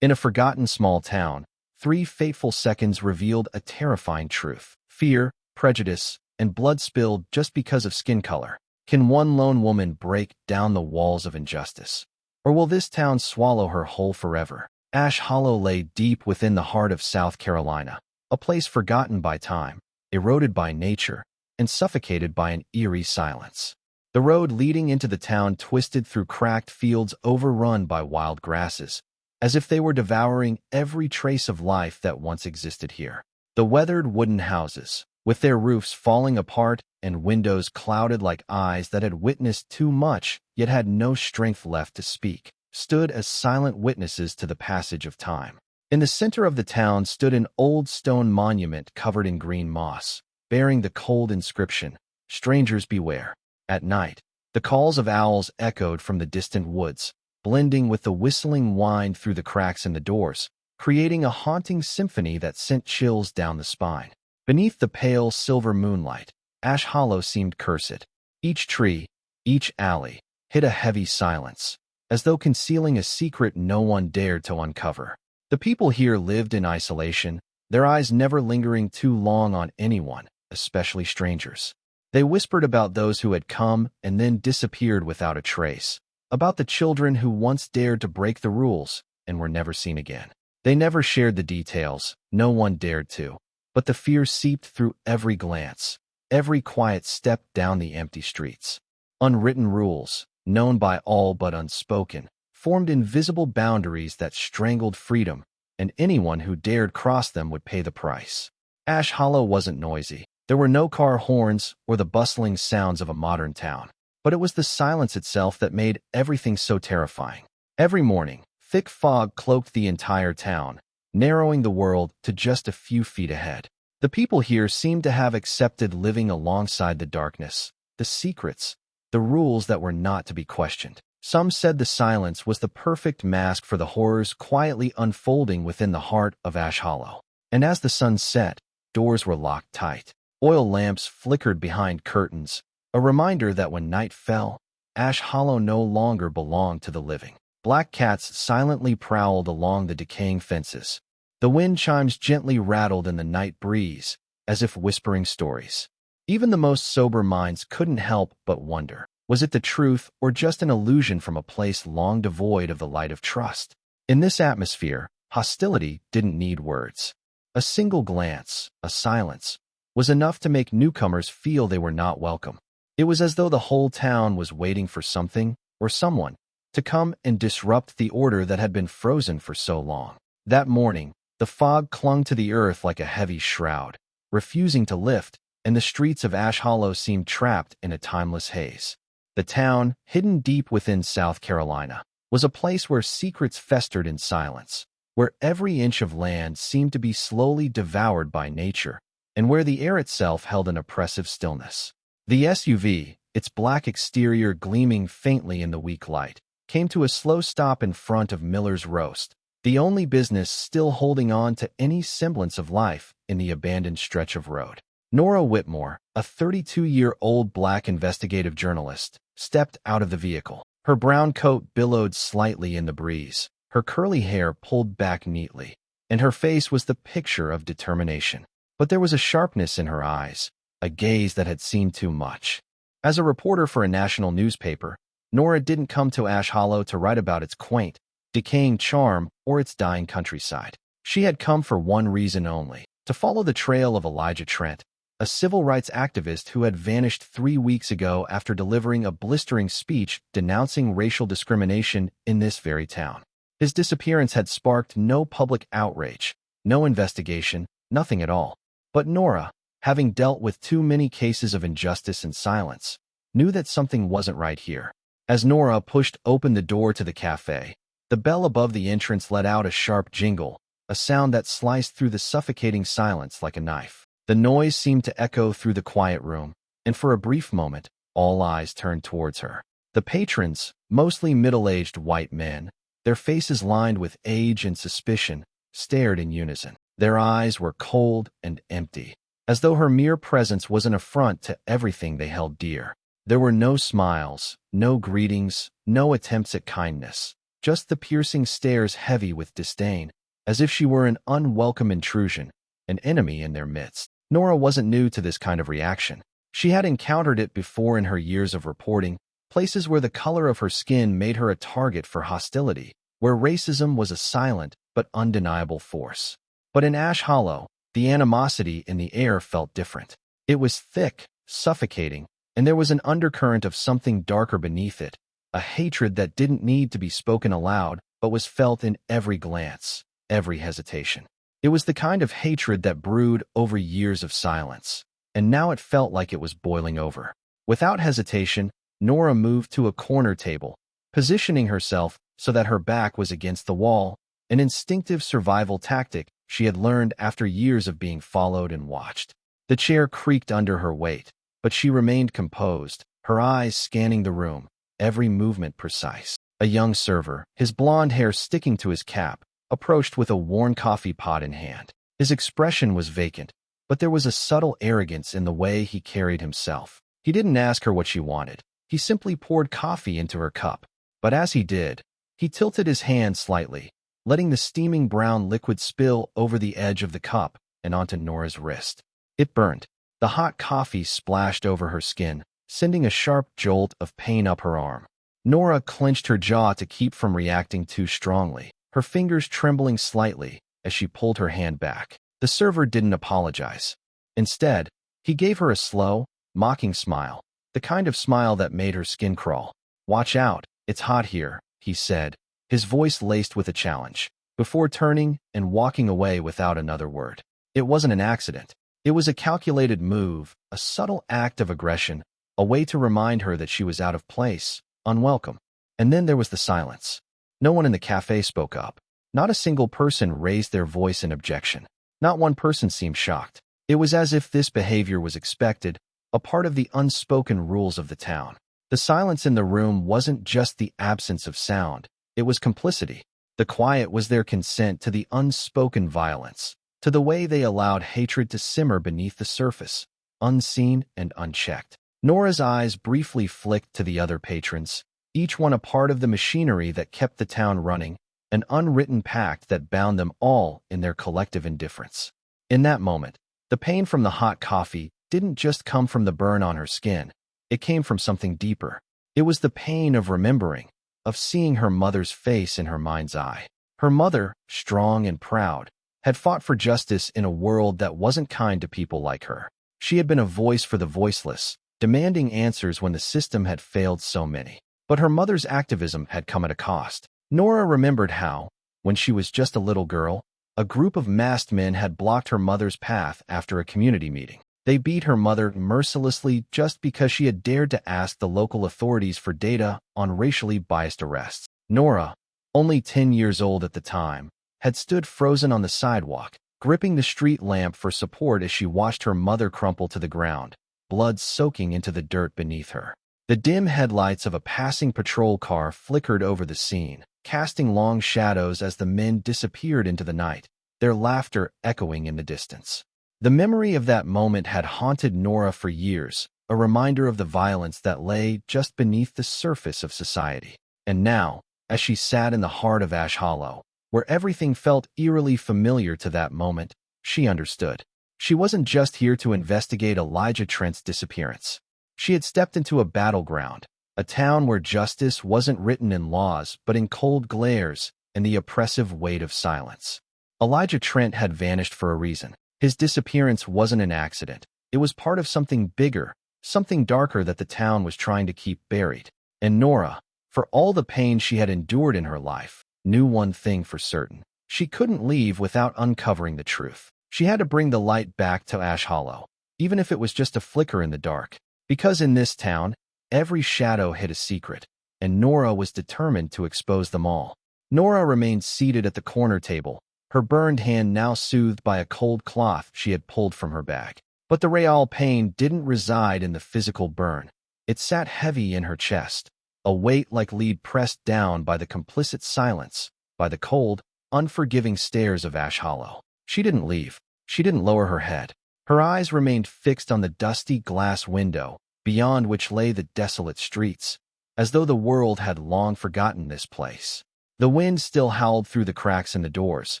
In a forgotten small town, 3 fateful seconds revealed a terrifying truth. Fear, prejudice, and blood spilled just because of skin color. Can one lone woman break down the walls of injustice? Or will this town swallow her whole forever? Ash Hollow lay deep within the heart of South Carolina, a place forgotten by time, eroded by nature, and suffocated by an eerie silence. The road leading into the town twisted through cracked fields overrun by wild grasses, as if they were devouring every trace of life that once existed here. The weathered wooden houses, with their roofs falling apart and windows clouded like eyes that had witnessed too much yet had no strength left to speak, stood as silent witnesses to the passage of time. In the center of the town stood an old stone monument covered in green moss, bearing the cold inscription, "Strangers beware." At night, the calls of owls echoed from the distant woods, blending with the whistling wind through the cracks in the doors, creating a haunting symphony that sent chills down the spine. Beneath the pale silver moonlight, Ash Hollow seemed cursed. Each tree, each alley, hid a heavy silence, as though concealing a secret no one dared to uncover. The people here lived in isolation, their eyes never lingering too long on anyone, especially strangers. They whispered about those who had come and then disappeared without a trace, about the children who once dared to break the rules and were never seen again. They never shared the details, no one dared to, but the fear seeped through every glance, every quiet step down the empty streets. Unwritten rules, known by all but unspoken, formed invisible boundaries that strangled freedom, and anyone who dared cross them would pay the price. Ash Hollow wasn't noisy. There were no car horns or the bustling sounds of a modern town, but it was the silence itself that made everything so terrifying. Every morning, thick fog cloaked the entire town, narrowing the world to just a few feet ahead. The people here seemed to have accepted living alongside the darkness, the secrets, the rules that were not to be questioned. Some said the silence was the perfect mask for the horrors quietly unfolding within the heart of Ash Hollow. And as the sun set, doors were locked tight. Oil lamps flickered behind curtains, a reminder that when night fell, Ash Hollow no longer belonged to the living. Black cats silently prowled along the decaying fences. The wind chimes gently rattled in the night breeze, as if whispering stories. Even the most sober minds couldn't help but wonder, was it the truth or just an illusion from a place long devoid of the light of trust? In this atmosphere, hostility didn't need words. A single glance, a silence, was enough to make newcomers feel they were not welcome. It was as though the whole town was waiting for something, or someone, to come and disrupt the order that had been frozen for so long. That morning, the fog clung to the earth like a heavy shroud, refusing to lift, and the streets of Ash Hollow seemed trapped in a timeless haze. The town, hidden deep within South Carolina, was a place where secrets festered in silence, where every inch of land seemed to be slowly devoured by nature, and where the air itself held an oppressive stillness. The SUV, its black exterior gleaming faintly in the weak light, came to a slow stop in front of Miller's Roast, the only business still holding on to any semblance of life in the abandoned stretch of road. Nora Whitmore, a 32-year-old black investigative journalist, stepped out of the vehicle. Her brown coat billowed slightly in the breeze, her curly hair pulled back neatly, and her face was the picture of determination. But there was a sharpness in her eyes, a gaze that had seen too much. As a reporter for a national newspaper, Nora didn't come to Ash Hollow to write about its quaint, decaying charm or its dying countryside. She had come for one reason only, to follow the trail of Elijah Trent, a civil rights activist who had vanished 3 weeks ago after delivering a blistering speech denouncing racial discrimination in this very town. His disappearance had sparked no public outrage, no investigation, nothing at all. But Nora, having dealt with too many cases of injustice and silence, knew that something wasn't right here. As Nora pushed open the door to the cafe, the bell above the entrance let out a sharp jingle, a sound that sliced through the suffocating silence like a knife. The noise seemed to echo through the quiet room, and for a brief moment, all eyes turned towards her. The patrons, mostly middle-aged white men, their faces lined with age and suspicion, stared in unison. Their eyes were cold and empty, as though her mere presence was an affront to everything they held dear. There were no smiles, no greetings, no attempts at kindness. just the piercing stares heavy with disdain, as if she were an unwelcome intrusion, an enemy in their midst. Nora wasn't new to this kind of reaction. She had encountered it before in her years of reporting, places where the color of her skin made her a target for hostility, where racism was a silent but undeniable force. But in Ash Hollow, the animosity in the air felt different. It was thick, suffocating, and there was an undercurrent of something darker beneath it, a hatred that didn't need to be spoken aloud but was felt in every glance, every hesitation. It was the kind of hatred that brewed over years of silence, and now it felt like it was boiling over. Without hesitation, Nora moved to a corner table, positioning herself so that her back was against the wall, an instinctive survival tactic she had learned after years of being followed and watched. The chair creaked under her weight, but she remained composed, her eyes scanning the room, every movement precise. A young server, his blonde hair sticking to his cap, approached with a worn coffee pot in hand. His expression was vacant, but there was a subtle arrogance in the way he carried himself. He didn't ask her what she wanted. He simply poured coffee into her cup. But as he did, he tilted his hand slightly, letting the steaming brown liquid spill over the edge of the cup and onto Nora's wrist. It burned. The hot coffee splashed over her skin, sending a sharp jolt of pain up her arm. Nora clenched her jaw to keep from reacting too strongly, her fingers trembling slightly as she pulled her hand back. The server didn't apologize. Instead, he gave her a slow, mocking smile, the kind of smile that made her skin crawl. "Watch out, it's hot here," he said, his voice laced with a challenge, before turning and walking away without another word. It wasn't an accident. It was a calculated move, a subtle act of aggression, a way to remind her that she was out of place, unwelcome. And then there was the silence. No one in the cafe spoke up. Not a single person raised their voice in objection. Not one person seemed shocked. It was as if this behavior was expected, a part of the unspoken rules of the town. The silence in the room wasn't just the absence of sound, it was complicity. The quiet was their consent to the unspoken violence, to the way they allowed hatred to simmer beneath the surface, unseen and unchecked. Nora's eyes briefly flicked to the other patrons, each one a part of the machinery that kept the town running, an unwritten pact that bound them all in their collective indifference. In that moment, the pain from the hot coffee didn't just come from the burn on her skin. It came from something deeper. It was the pain of remembering, of seeing her mother's face in her mind's eye. Her mother, strong and proud, had fought for justice in a world that wasn't kind to people like her. She had been a voice for the voiceless, demanding answers when the system had failed so many. But her mother's activism had come at a cost. Nora remembered how, when she was just a little girl, a group of masked men had blocked her mother's path after a community meeting. They beat her mother mercilessly just because she had dared to ask the local authorities for data on racially biased arrests. Nora, only 10 years old at the time, had stood frozen on the sidewalk, gripping the street lamp for support as she watched her mother crumple to the ground, blood soaking into the dirt beneath her. The dim headlights of a passing patrol car flickered over the scene, casting long shadows as the men disappeared into the night, their laughter echoing in the distance. The memory of that moment had haunted Nora for years, a reminder of the violence that lay just beneath the surface of society. And now, as she sat in the heart of Ash Hollow, where everything felt eerily familiar to that moment, she understood. She wasn't just here to investigate Elijah Trent's disappearance. She had stepped into a battleground, a town where justice wasn't written in laws but in cold glares and the oppressive weight of silence. Elijah Trent had vanished for a reason. His disappearance wasn't an accident. It was part of something bigger, something darker that the town was trying to keep buried. And Nora, for all the pain she had endured in her life, knew one thing for certain. She couldn't leave without uncovering the truth. She had to bring the light back to Ash Hollow, even if it was just a flicker in the dark. Because in this town, every shadow hid a secret, and Nora was determined to expose them all. Nora remained seated at the corner table, her burned hand now soothed by a cold cloth she had pulled from her bag. But the real pain didn't reside in the physical burn. It sat heavy in her chest, a weight like lead pressed down by the complicit silence, by the cold, unforgiving stares of Ash Hollow. She didn't leave. She didn't lower her head. Her eyes remained fixed on the dusty glass window, beyond which lay the desolate streets, as though the world had long forgotten this place. The wind still howled through the cracks in the doors,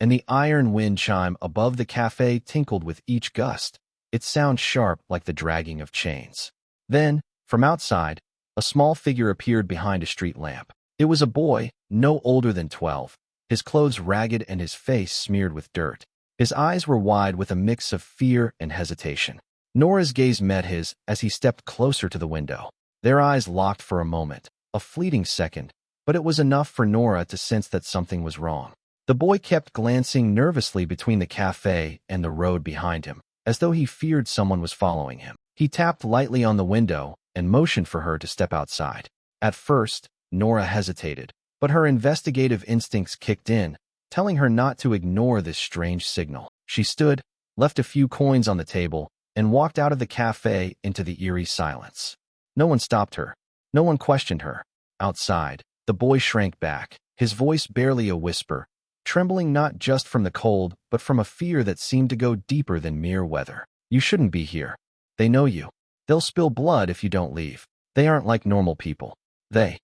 and the iron wind chime above the cafe tinkled with each gust, its sound sharp like the dragging of chains. Then, from outside, a small figure appeared behind a street lamp. It was a boy, no older than 12, his clothes ragged and his face smeared with dirt. His eyes were wide with a mix of fear and hesitation. Nora's gaze met his as he stepped closer to the window. Their eyes locked for a moment, a fleeting second, but it was enough for Nora to sense that something was wrong. The boy kept glancing nervously between the cafe and the road behind him, as though he feared someone was following him. He tapped lightly on the window and motioned for her to step outside. At first, Nora hesitated, but her investigative instincts kicked in, telling her not to ignore this strange signal. She stood, left a few coins on the table, and walked out of the cafe into the eerie silence. No one stopped her. No one questioned her. Outside, the boy shrank back, his voice barely a whisper, trembling not just from the cold, but from a fear that seemed to go deeper than mere weather. You shouldn't be here. They know you. They'll spill blood if you don't leave. They aren't like normal people. They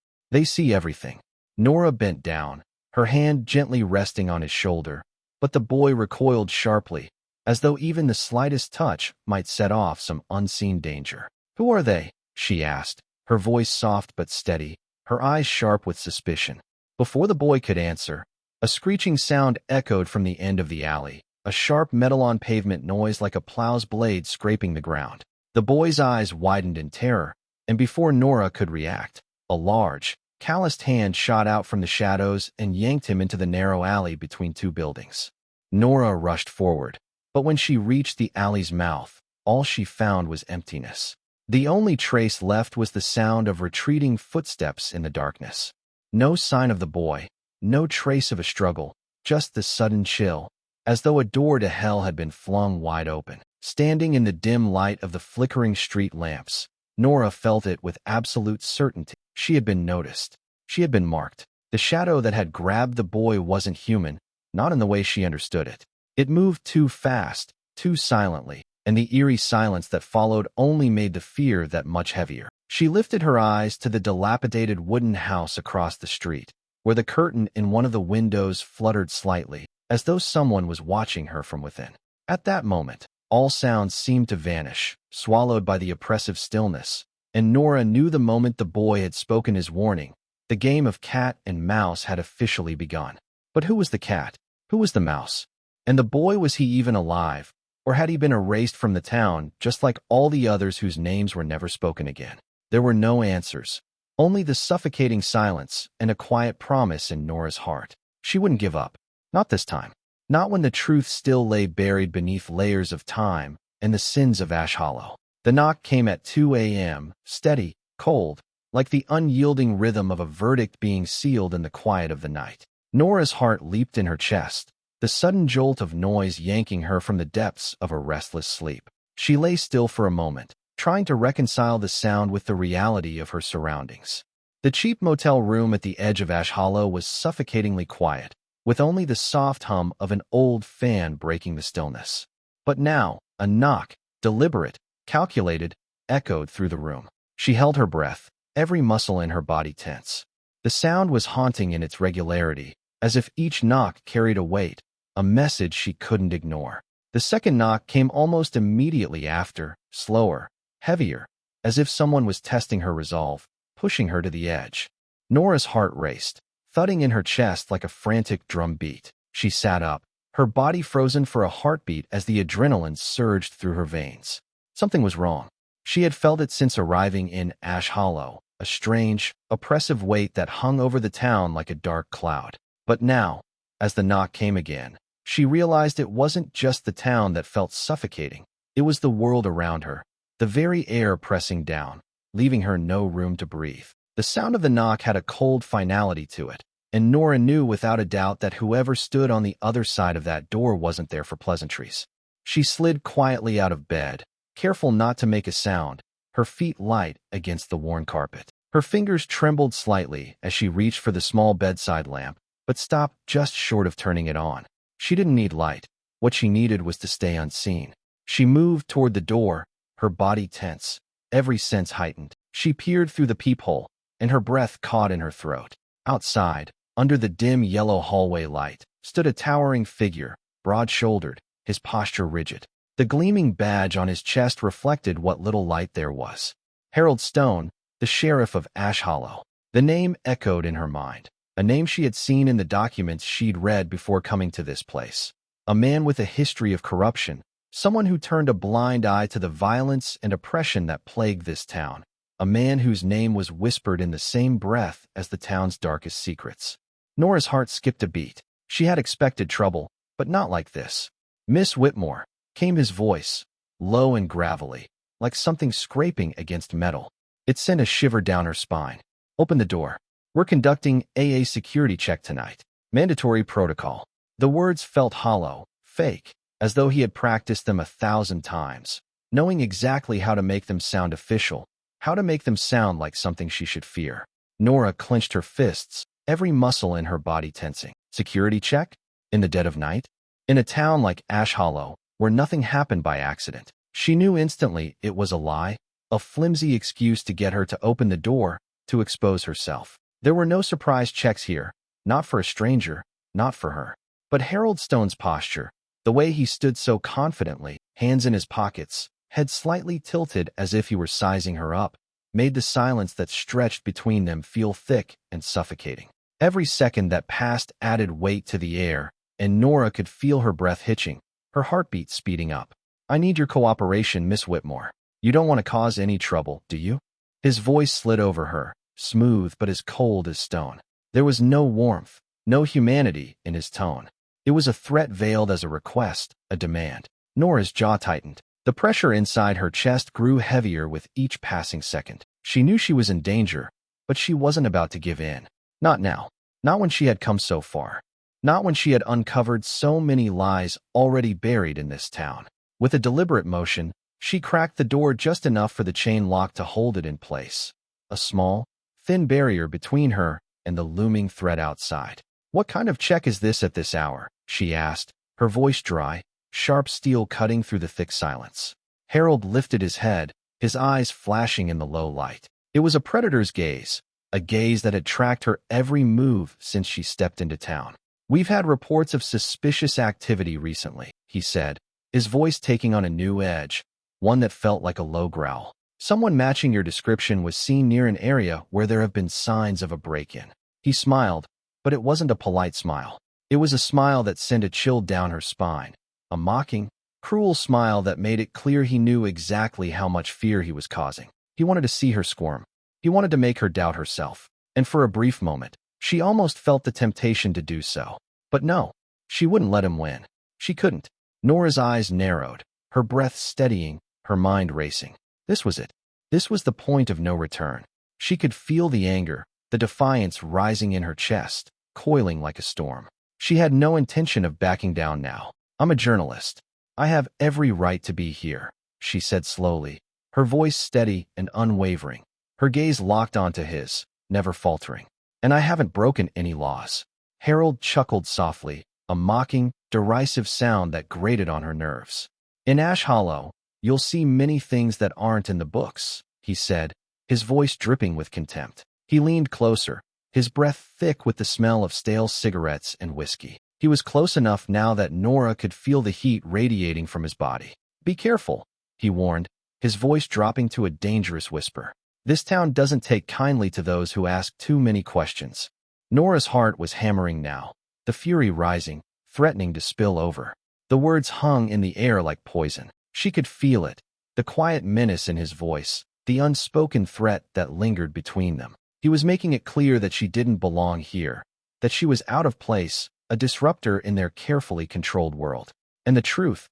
see everything. Nora bent down, her hand gently resting on his shoulder, but the boy recoiled sharply, as though even the slightest touch might set off some unseen danger. Who are they? She asked, her voice soft but steady, her eyes sharp with suspicion. Before the boy could answer, a screeching sound echoed from the end of the alley, a sharp metal-on-pavement noise like a plow's blade scraping the ground. The boy's eyes widened in terror, and before Nora could react, a large, calloused hand shot out from the shadows and yanked him into the narrow alley between two buildings. Nora rushed forward, but when she reached the alley's mouth, all she found was emptiness. The only trace left was the sound of retreating footsteps in the darkness. No sign of the boy, no trace of a struggle, just the sudden chill, as though a door to hell had been flung wide open. Standing in the dim light of the flickering street lamps, Nora felt it with absolute certainty. She had been noticed. She had been marked. The shadow that had grabbed the boy wasn't human, not in the way she understood it. It moved too fast, too silently, and the eerie silence that followed only made the fear that much heavier. She lifted her eyes to the dilapidated wooden house across the street, where the curtain in one of the windows fluttered slightly, as though someone was watching her from within. At that moment, all sounds seemed to vanish, swallowed by the oppressive stillness, and Nora knew the moment the boy had spoken his warning. The game of cat and mouse had officially begun. But who was the cat? Who was the mouse? And the boy, was he even alive? Or had he been erased from the town, just like all the others whose names were never spoken again? There were no answers, only the suffocating silence and a quiet promise in Nora's heart. She wouldn't give up. Not this time. Not when the truth still lay buried beneath layers of time and the sins of Ash Hollow. The knock came at 2 a.m., steady, cold, like the unyielding rhythm of a verdict being sealed in the quiet of the night. Nora's heart leaped in her chest, the sudden jolt of noise yanking her from the depths of a restless sleep. She lay still for a moment, trying to reconcile the sound with the reality of her surroundings. The cheap motel room at the edge of Ash Hollow was suffocatingly quiet, with only the soft hum of an old fan breaking the stillness. But now, a knock, deliberate, calculated, echoed through the room. She held her breath, every muscle in her body tense. The sound was haunting in its regularity, as if each knock carried a weight, a message she couldn't ignore. The second knock came almost immediately after, slower, heavier, as if someone was testing her resolve, pushing her to the edge. Nora's heart raced, thudding in her chest like a frantic drum beat. She sat up, her body frozen for a heartbeat as the adrenaline surged through her veins. Something was wrong. She had felt it since arriving in Ash Hollow, a strange, oppressive weight that hung over the town like a dark cloud. But now, as the knock came again, she realized it wasn't just the town that felt suffocating. It was the world around her, the very air pressing down, leaving her no room to breathe. The sound of the knock had a cold finality to it, and Nora knew without a doubt that whoever stood on the other side of that door wasn't there for pleasantries. She slid quietly out of bed, careful not to make a sound, her feet light against the worn carpet. Her fingers trembled slightly as she reached for the small bedside lamp, but stopped just short of turning it on. She didn't need light. What she needed was to stay unseen. She moved toward the door, her body tense, every sense heightened. She peered through the peephole, and her breath caught in her throat. Outside, Under the dim yellow hallway light stood a towering figure, broad-shouldered, his posture rigid. The gleaming badge on his chest reflected what little light there was. Harold Stone, the sheriff of Ash Hollow. The name echoed in her mind, a name she had seen in the documents she'd read before coming to this place. A man with a history of corruption, someone who turned a blind eye to the violence and oppression that plagued this town. A man whose name was whispered in the same breath as the town's darkest secrets. Nora's heart skipped a beat. She had expected trouble, but not like this. "Miss Whitmore," came his voice, low and gravelly, like something scraping against metal. It sent a shiver down her spine. "Open the door. We're conducting a security check tonight. Mandatory protocol." The words felt hollow, fake, as though he had practiced them 1,000 times, knowing exactly how to make them sound official, how to make them sound like something she should fear. Nora clenched her fists, every muscle in her body tensing. Security check? In the dead of night? In a town like Ash Hollow, where nothing happened by accident. She knew instantly it was a lie, a flimsy excuse to get her to open the door, to expose herself. There were no surprise checks here, not for a stranger, not for her. But Harold Stone's posture, the way he stood so confidently, hands in his pockets, head slightly tilted as if he were sizing her up, made the silence that stretched between them feel thick and suffocating. Every second that passed added weight to the air, and Nora could feel her breath hitching, her heartbeat speeding up. "I need your cooperation, Miss Whitmore. You don't want to cause any trouble, do you?" His voice slid over her, smooth but as cold as stone. There was no warmth, no humanity in his tone. It was a threat veiled as a request, a demand. Nora's jaw tightened. The pressure inside her chest grew heavier with each passing second. She knew she was in danger, but she wasn't about to give in. Not now. Not when she had come so far. Not when she had uncovered so many lies already buried in this town. With a deliberate motion, she cracked the door just enough for the chain lock to hold it in place. A small, thin barrier between her and the looming threat outside. "What kind of check is this at this hour?" she asked, her voice dry, sharp steel cutting through the thick silence. Harold lifted his head, his eyes flashing in the low light. It was a predator's gaze, a gaze that had tracked her every move since she stepped into town. "We've had reports of suspicious activity recently," he said, his voice taking on a new edge, one that felt like a low growl. "Someone matching your description was seen near an area where there have been signs of a break-in." He smiled, but it wasn't a polite smile. It was a smile that sent a chill down her spine, a mocking, cruel smile that made it clear he knew exactly how much fear he was causing. He wanted to see her squirm. He wanted to make her doubt herself. And for a brief moment, she almost felt the temptation to do so. But no, she wouldn't let him win. She couldn't. Nora's eyes narrowed, her breath steadying, her mind racing. This was it. This was the point of no return. She could feel the anger, the defiance rising in her chest, coiling like a storm. She had no intention of backing down now. "I'm a journalist. I have every right to be here," she said slowly, her voice steady and unwavering, her gaze locked onto his, never faltering. "And I haven't broken any laws." Harold chuckled softly, a mocking, derisive sound that grated on her nerves. "In Ash Hollow, you'll see many things that aren't in the books," he said, his voice dripping with contempt. He leaned closer, his breath thick with the smell of stale cigarettes and whiskey. He was close enough now that Nora could feel the heat radiating from his body. "Be careful," he warned, his voice dropping to a dangerous whisper. "This town doesn't take kindly to those who ask too many questions." Nora's heart was hammering now, the fury rising, threatening to spill over. The words hung in the air like poison. She could feel it, the quiet menace in his voice, the unspoken threat that lingered between them. He was making it clear that she didn't belong here, that she was out of place, a disruptor in their carefully controlled world. And the truth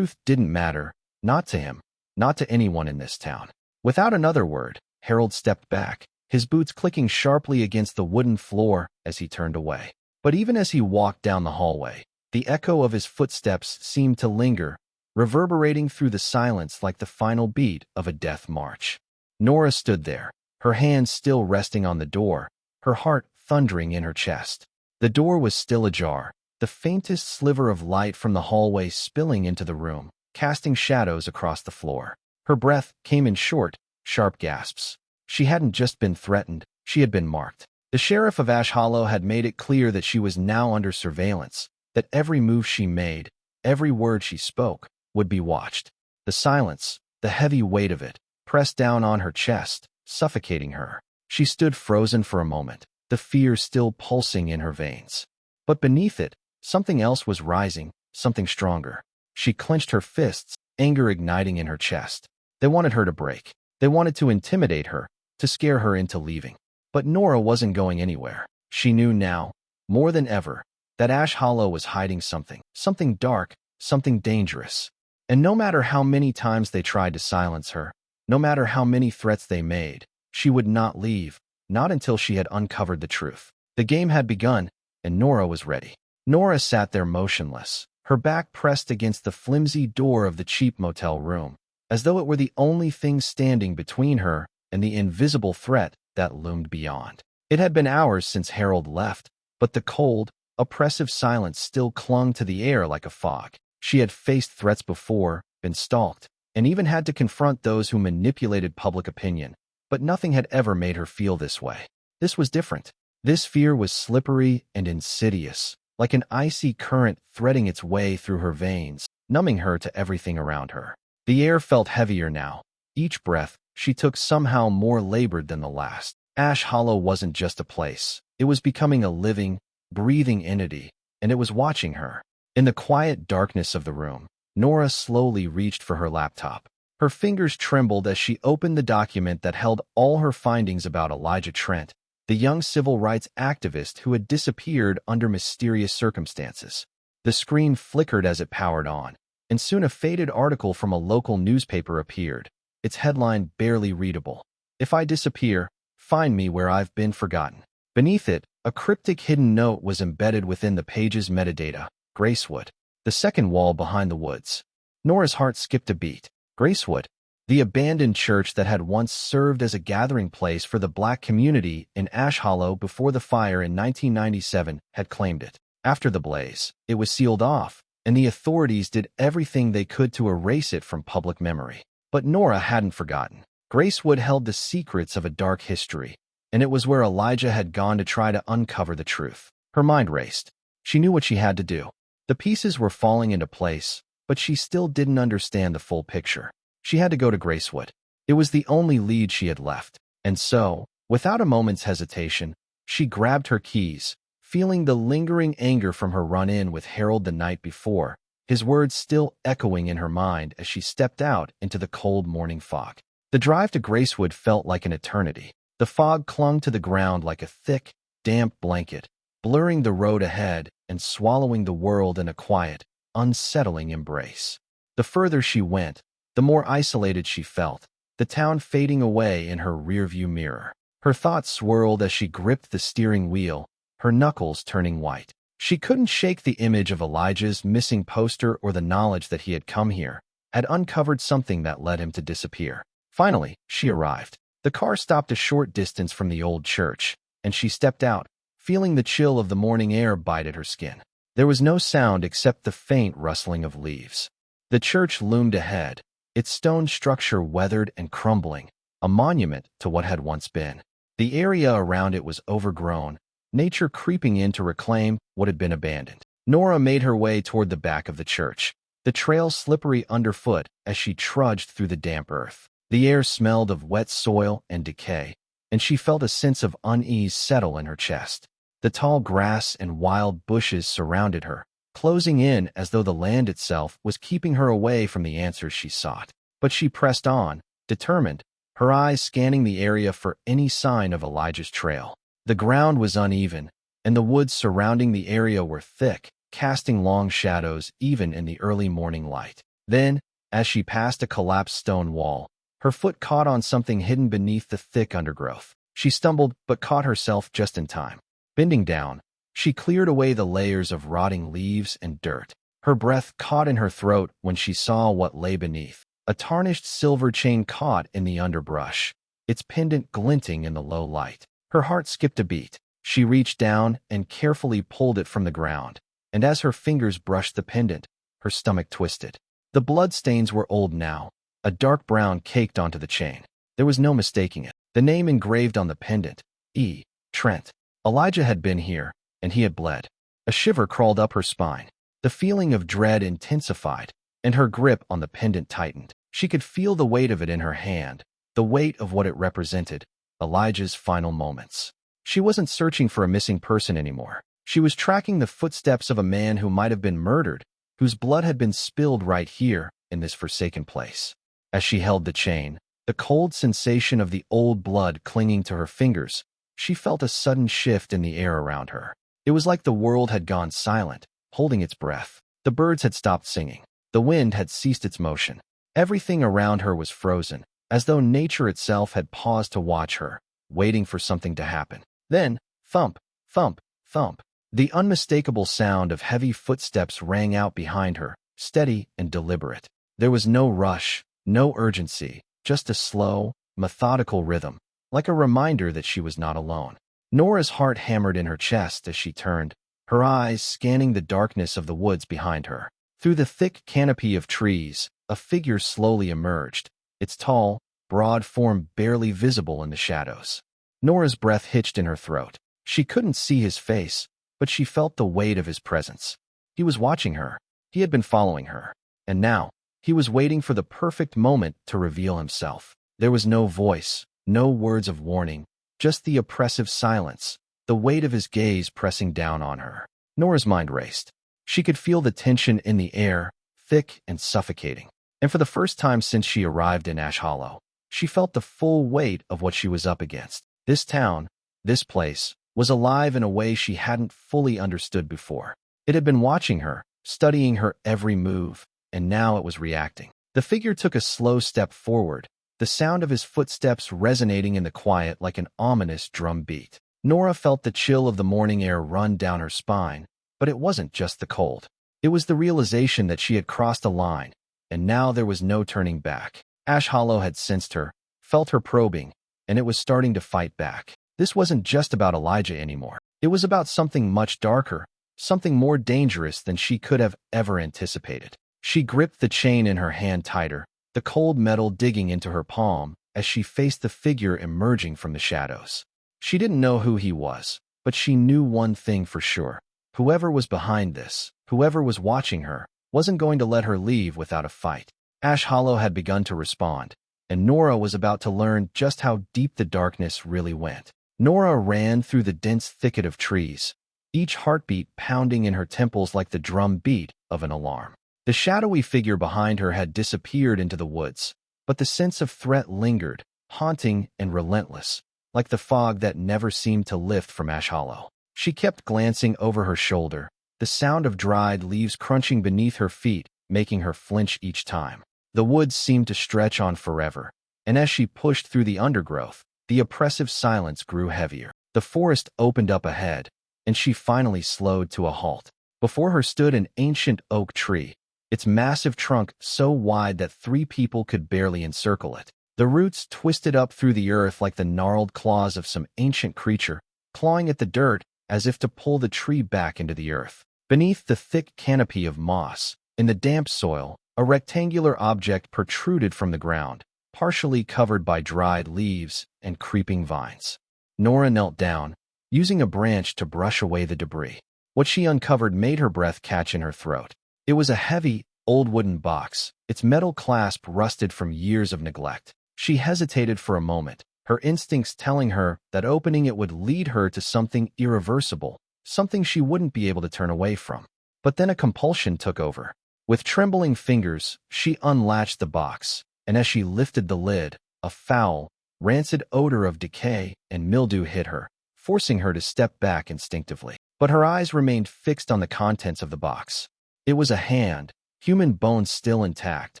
didn't matter, not to him, not to anyone in this town. Without another word, Harold stepped back, his boots clicking sharply against the wooden floor as he turned away. But even as he walked down the hallway, the echo of his footsteps seemed to linger, reverberating through the silence like the final beat of a death march. Nora stood there, her hands still resting on the door, her heart thundering in her chest. The door was still ajar, the faintest sliver of light from the hallway spilling into the room, casting shadows across the floor. Her breath came in short, sharp gasps. She hadn't just been threatened, she had been marked. The sheriff of Ash Hollow had made it clear that she was now under surveillance, that every move she made, every word she spoke, would be watched. The silence, the heavy weight of it, pressed down on her chest, suffocating her. She stood frozen for a moment, the fear still pulsing in her veins. But beneath it, something else was rising, something stronger. She clenched her fists, anger igniting in her chest. They wanted her to break. They wanted to intimidate her, to scare her into leaving. But Nora wasn't going anywhere. She knew now, more than ever, that Ash Hollow was hiding something, something dark, something dangerous. And no matter how many times they tried to silence her, no matter how many threats they made, she would not leave, not until she had uncovered the truth. The game had begun, and Nora was ready. Nora sat there motionless, her back pressed against the flimsy door of the cheap motel room, as though it were the only thing standing between her and the invisible threat that loomed beyond. It had been hours since Harold left, but the cold, oppressive silence still clung to the air like a fog. She had faced threats before, been stalked, and even had to confront those who manipulated public opinion, but nothing had ever made her feel this way. This was different. This fear was slippery and insidious, like an icy current threading its way through her veins, numbing her to everything around her. The air felt heavier now. Each breath she took somehow more labored than the last. Ash Hollow wasn't just a place. It was becoming a living, breathing entity, and it was watching her. In the quiet darkness of the room, Nora slowly reached for her laptop. Her fingers trembled as she opened the document that held all her findings about Elijah Trent, the young civil rights activist who had disappeared under mysterious circumstances. The screen flickered as it powered on, and soon a faded article from a local newspaper appeared, its headline barely readable. "If I disappear, find me where I've been forgotten." Beneath it, a cryptic hidden note was embedded within the page's metadata: Gracewood, the second wall behind the woods. Nora's heart skipped a beat. Gracewood, the abandoned church that had once served as a gathering place for the black community in Ash Hollow before the fire in 1997, had claimed it. After the blaze, it was sealed off, and the authorities did everything they could to erase it from public memory. But Nora hadn't forgotten. Gracewood held the secrets of a dark history, and it was where Elijah had gone to try to uncover the truth. Her mind raced. She knew what she had to do. The pieces were falling into place, but she still didn't understand the full picture. She had to go to Gracewood. It was the only lead she had left. And so, without a moment's hesitation, she grabbed her keys, feeling the lingering anger from her run-in with Harold the night before, his words still echoing in her mind as she stepped out into the cold morning fog. The drive to Gracewood felt like an eternity. The fog clung to the ground like a thick, damp blanket, blurring the road ahead and swallowing the world in a quiet, unsettling embrace. The further she went, the more isolated she felt, the town fading away in her rearview mirror. Her thoughts swirled as she gripped the steering wheel, her knuckles turning white. She couldn't shake the image of Elijah's missing poster or the knowledge that he had come here, had uncovered something that led him to disappear. Finally, she arrived. The car stopped a short distance from the old church, and she stepped out, feeling the chill of the morning air bite at her skin. There was no sound except the faint rustling of leaves. The church loomed ahead, its stone structure weathered and crumbling, a monument to what had once been. The area around it was overgrown, nature creeping in to reclaim what had been abandoned. Nora made her way toward the back of the church, the trail slippery underfoot as she trudged through the damp earth. The air smelled of wet soil and decay, and she felt a sense of unease settle in her chest. The tall grass and wild bushes surrounded her, closing in as though the land itself was keeping her away from the answers she sought. But she pressed on, determined, her eyes scanning the area for any sign of Elijah's trail. The ground was uneven, and the woods surrounding the area were thick, casting long shadows even in the early morning light. Then, as she passed a collapsed stone wall, her foot caught on something hidden beneath the thick undergrowth. She stumbled but caught herself just in time. Bending down, she cleared away the layers of rotting leaves and dirt. Her breath caught in her throat when she saw what lay beneath, a tarnished silver chain caught in the underbrush, its pendant glinting in the low light. Her heart skipped a beat. She reached down and carefully pulled it from the ground, and as her fingers brushed the pendant, her stomach twisted. The bloodstains were old now, a dark brown caked onto the chain. There was no mistaking it. The name engraved on the pendant, E. Trent. Elijah had been here, and he had bled. A shiver crawled up her spine. The feeling of dread intensified, and her grip on the pendant tightened. She could feel the weight of it in her hand, the weight of what it represented, Elijah's final moments. She wasn't searching for a missing person anymore. She was tracking the footsteps of a man who might have been murdered, whose blood had been spilled right here in this forsaken place. As she held the chain, the cold sensation of the old blood clinging to her fingers, she felt a sudden shift in the air around her. It was like the world had gone silent, holding its breath. The birds had stopped singing. The wind had ceased its motion. Everything around her was frozen, as though nature itself had paused to watch her, waiting for something to happen. Then, thump, thump, thump. The unmistakable sound of heavy footsteps rang out behind her, steady and deliberate. There was no rush, no urgency, just a slow, methodical rhythm, like a reminder that she was not alone. Nora's heart hammered in her chest as she turned, her eyes scanning the darkness of the woods behind her. Through the thick canopy of trees, a figure slowly emerged, its tall, broad form barely visible in the shadows. Nora's breath hitched in her throat. She couldn't see his face, but she felt the weight of his presence. He was watching her. He had been following her. And now, he was waiting for the perfect moment to reveal himself. There was no voice, no words of warning, just the oppressive silence, the weight of his gaze pressing down on her. Nora's mind raced. She could feel the tension in the air, thick and suffocating. And for the first time since she arrived in Ash Hollow, she felt the full weight of what she was up against. This town, this place, was alive in a way she hadn't fully understood before. It had been watching her, studying her every move, and now it was reacting. The figure took a slow step forward, the sound of his footsteps resonating in the quiet like an ominous drum beat. Nora felt the chill of the morning air run down her spine, but it wasn't just the cold. It was the realization that she had crossed a line, and now there was no turning back. Ash Hollow had sensed her, felt her probing, and it was starting to fight back. This wasn't just about Elijah anymore. It was about something much darker, something more dangerous than she could have ever anticipated. She gripped the chain in her hand tighter, the cold metal digging into her palm as she faced the figure emerging from the shadows. She didn't know who he was, but she knew one thing for sure. Whoever was behind this, whoever was watching her, wasn't going to let her leave without a fight. Ash Hollow had begun to respond, and Nora was about to learn just how deep the darkness really went. Nora ran through the dense thicket of trees, each heartbeat pounding in her temples like the drum beat of an alarm. The shadowy figure behind her had disappeared into the woods, but the sense of threat lingered, haunting and relentless, like the fog that never seemed to lift from Ash Hollow. She kept glancing over her shoulder, the sound of dried leaves crunching beneath her feet, making her flinch each time. The woods seemed to stretch on forever, and as she pushed through the undergrowth, the oppressive silence grew heavier. The forest opened up ahead, and she finally slowed to a halt. Before her stood an ancient oak tree, its massive trunk so wide that 3 people could barely encircle it. The roots twisted up through the earth like the gnarled claws of some ancient creature, clawing at the dirt as if to pull the tree back into the earth. Beneath the thick canopy of moss, in the damp soil, a rectangular object protruded from the ground, partially covered by dried leaves and creeping vines. Nora knelt down, using a branch to brush away the debris. What she uncovered made her breath catch in her throat. It was a heavy, old wooden box, its metal clasp rusted from years of neglect. She hesitated for a moment, her instincts telling her that opening it would lead her to something irreversible, something she wouldn't be able to turn away from. But then a compulsion took over. With trembling fingers, she unlatched the box, and as she lifted the lid, a foul, rancid odor of decay and mildew hit her, forcing her to step back instinctively. But her eyes remained fixed on the contents of the box. It was a hand, human bones still intact,